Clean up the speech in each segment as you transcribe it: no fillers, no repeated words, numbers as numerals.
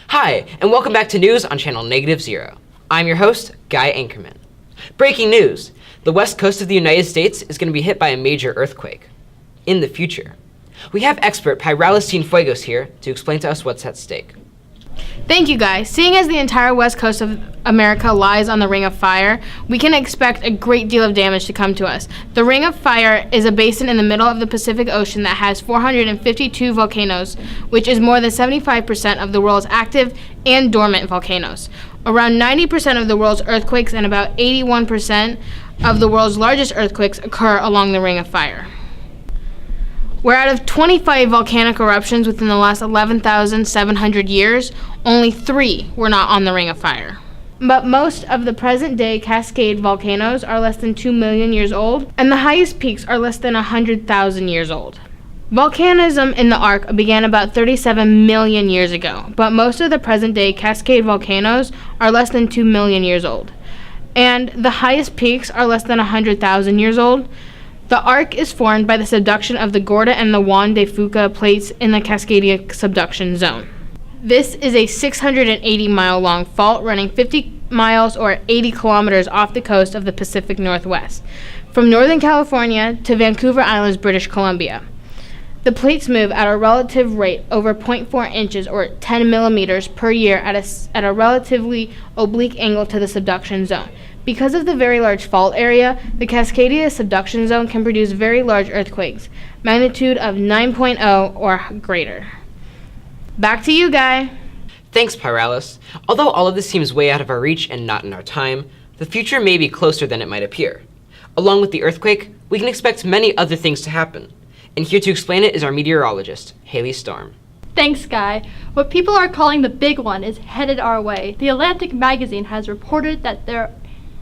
Hi, and welcome back to News on Channel Negative Zero. I'm your host, Guy Anchorman. Breaking news! The west coast of the United States is going to be hit by a major earthquake. In the future. We have expert Pyralis Cienfuegos here to explain to us what's at stake. Thank you, Guy. Seeing as the entire west coast of America lies on the Ring of Fire, we can expect a great deal of damage to come to us. The Ring of Fire is a basin in the middle of the Pacific Ocean that has 452 volcanoes, which is more than 75% of the world's active and dormant volcanoes. Around 90% of the world's earthquakes and about 81% of the world's largest earthquakes occur along the Ring of Fire. Where out of 25 volcanic eruptions within the last 11,700 years, only 3 were not on the Ring of Fire. But most of the present-day Cascade volcanoes are less than 2 million years old, and the highest peaks are less than 100,000 years old. Volcanism in the Ark began about 37 million years ago, but most of the present-day Cascade volcanoes are less than 2 million years old, and the highest peaks are less than 100,000 years old. The Ark is formed by the subduction of the Gorda and the Juan de Fuca plates in the Cascadia subduction zone. This is a 680-mile-long fault running 50 miles or 80 kilometers off the coast of the Pacific Northwest, from Northern California to Vancouver Islands, British Columbia. The plates move at a relative rate over 0.4 inches or 10 millimeters per year at a relatively oblique angle to the subduction zone. Because of the very large fault area, the Cascadia subduction zone can produce very large earthquakes, magnitude of 9.0 or greater. Back to you, Guy. Thanks, Pyralis. Although all of this seems way out of our reach and not in our time, the future may be closer than it might appear. Along with the earthquake, we can expect many other things to happen. And here to explain it is our meteorologist, Haley Storm. Thanks, Guy. What people are calling the big one is headed our way. The Atlantic magazine has reported that there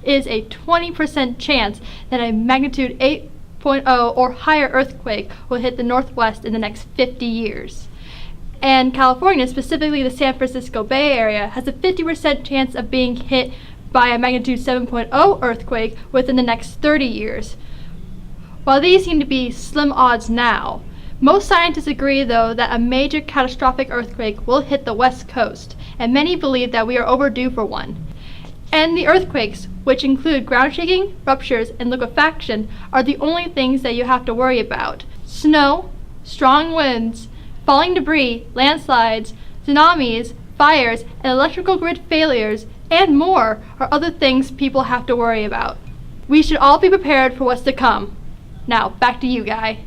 is a 20% chance that a magnitude 8.0 or higher earthquake will hit the Northwest in the next 50 years. And California, specifically the San Francisco Bay Area, has a 50% chance of being hit by a magnitude 7.0 earthquake within the next 30 years. While these seem to be slim odds now, most scientists agree, though, that a major catastrophic earthquake will hit the West Coast, and many believe that we are overdue for one. And the earthquakes, which include ground shaking, ruptures, and liquefaction, are the only things that you have to worry about. Snow, strong winds, falling debris, landslides, tsunamis, fires, and electrical grid failures, and more are other things people have to worry about. We should all be prepared for what's to come. Now, back to you, Guy.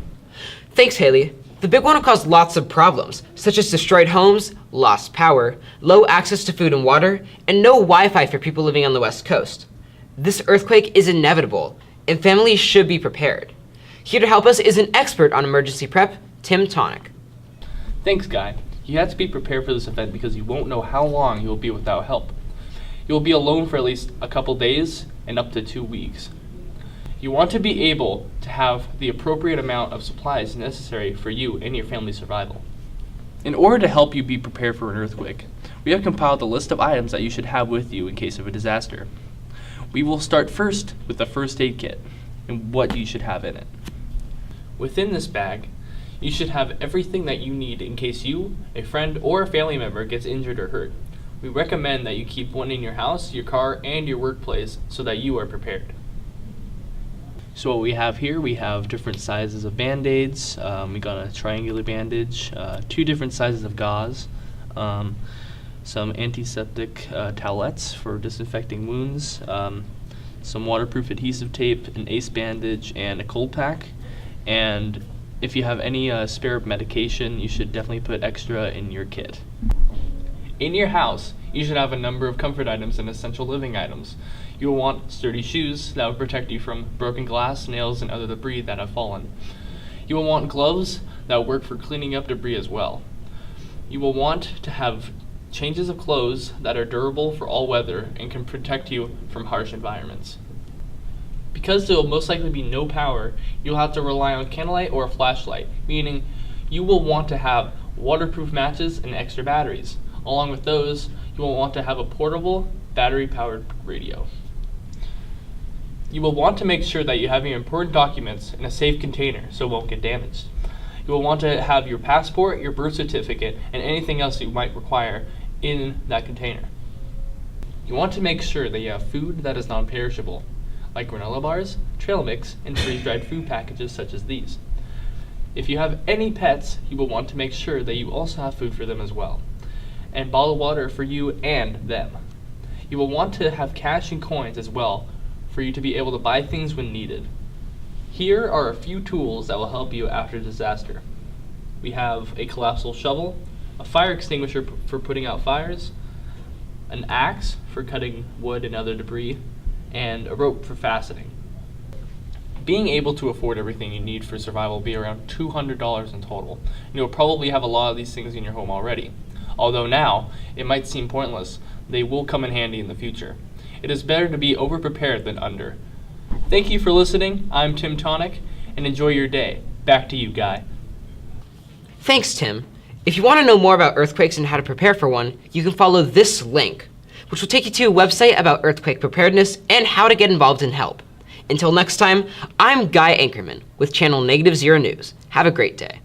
Thanks, Haley. The big one will cause lots of problems, such as destroyed homes, lost power, low access to food and water, and no Wi-Fi for people living on the West Coast. This earthquake is inevitable, and families should be prepared. Here to help us is an expert on emergency prep, Tim Tonic. Thanks, Guy. You have to be prepared for this event because you won't know how long you will be without help. You will be alone for at least a couple days and up to 2 weeks. You want to be able to have the appropriate amount of supplies necessary for you and your family's survival. In order to help you be prepared for an earthquake, we have compiled a list of items that you should have with you in case of a disaster. We will start first with the first aid kit and what you should have in it. Within this bag, you should have everything that you need in case you, a friend, or a family member gets injured or hurt. We recommend that you keep one in your house, your car, and your workplace so that you are prepared. So what we have here, we have different sizes of Band-Aids. We got a triangular bandage, 2 different sizes of gauze, some antiseptic towelettes for disinfecting wounds, some waterproof adhesive tape, an ACE bandage, and a cold pack. And if you have any spare medication, you should definitely put extra in your kit. In your house, you should have a number of comfort items and essential living items. You will want sturdy shoes that will protect you from broken glass, nails, and other debris that have fallen. You will want gloves that will work for cleaning up debris as well. You will want to have changes of clothes that are durable for all weather and can protect you from harsh environments. Because there will most likely be no power, you'll have to rely on candlelight or a flashlight, meaning you will want to have waterproof matches and extra batteries. Along with those, you will want to have a portable, battery-powered radio. You will want to make sure that you have your important documents in a safe container so it won't get damaged. You will want to have your passport, your birth certificate, and anything else you might require in that container. You want to make sure that you have food that is non-perishable, like granola bars, trail mix, and freeze-dried food packages such as these. If you have any pets, you will want to make sure that you also have food for them as well, and bottled water for you and them. You will want to have cash and coins as well for you to be able to buy things when needed. Here are a few tools that will help you after disaster. We have a collapsible shovel, a fire extinguisher for putting out fires, an axe for cutting wood and other debris, and a rope for fastening. Being able to afford everything you need for survival will be around $200 in total, and you'll probably have a lot of these things in your home already. Although now, it might seem pointless, they will come in handy in the future. It is better to be over-prepared than under. Thank you for listening. I'm Tim Tonic, and enjoy your day. Back to you, Guy. Thanks, Tim. If you want to know more about earthquakes and how to prepare for one, you can follow this link, which will take you to a website about earthquake preparedness and how to get involved and help. Until next time, I'm Guy Ankerman with Channel -0 News. Have a great day.